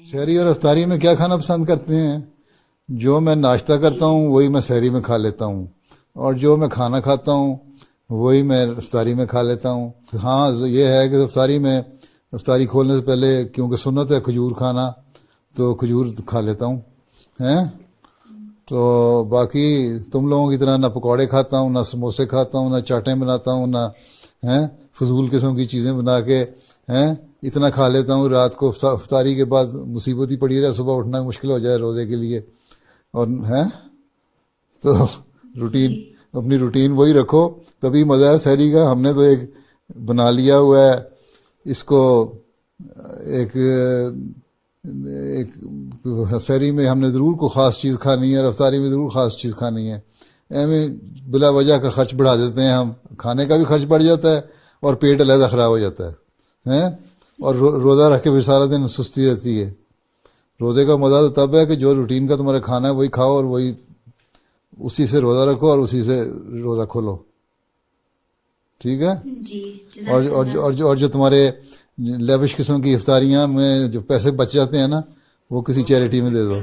شہری اور افطاری میں کیا کھانا پسند کرتے ہیں؟ جو میں ناشتہ کرتا ہوں وہی میں سحری میں کھا لیتا ہوں، اور جو میں کھانا کھاتا ہوں وہی میں افطاری میں کھا لیتا ہوں۔ ہاں یہ ہے کہ افطاری کھولنے سے پہلے کیونکہ سنت ہے کھجور کھانا، تو کھجور کھا لیتا ہوں ہیں۔ تو باقی تم لوگوں کی طرح نہ پکوڑے کھاتا ہوں، نہ سموسے کھاتا ہوں، نہ چاٹیں بناتا ہوں، نہ فضول قسم کی چیزیں بنا کے اتنا کھا لیتا ہوں رات کو افطاری کے بعد مصیبت ہی پڑی رہے، صبح اٹھنا مشکل ہو جائے روزے کے لیے، اور تو روٹین اپنی روٹین وہی رکھو تبھی مزہ ہے سحری کا۔ ہم نے تو ایک بنا لیا ہوا ہے اس کو، ایک سحری میں ہم نے ضرور کوئی خاص چیز کھانی ہے اور افطاری میں ضرور خاص چیز کھانی ہے، ایویں بلا وجہ کا خرچ بڑھا دیتے ہیں ہم، کھانے کا بھی خرچ بڑھ جاتا ہے اور پیٹ علیحدہ خراب ہو جاتا ہے اور روزہ رکھ کے پھر سارا دن سستی رہتی ہے۔ روزے کا مزہ تو تب ہے کہ جو روٹین کا تمہارا کھانا ہے وہی کھاؤ اور وہی اسی سے روزہ رکھو اور اسی سے روزہ کھولو، ٹھیک ہے؟ جی اور جو تمہارے لیوش قسم کی افطاریاں میں جو پیسے بچ جاتے ہیں نا، وہ کسی چیریٹی میں دے دو۔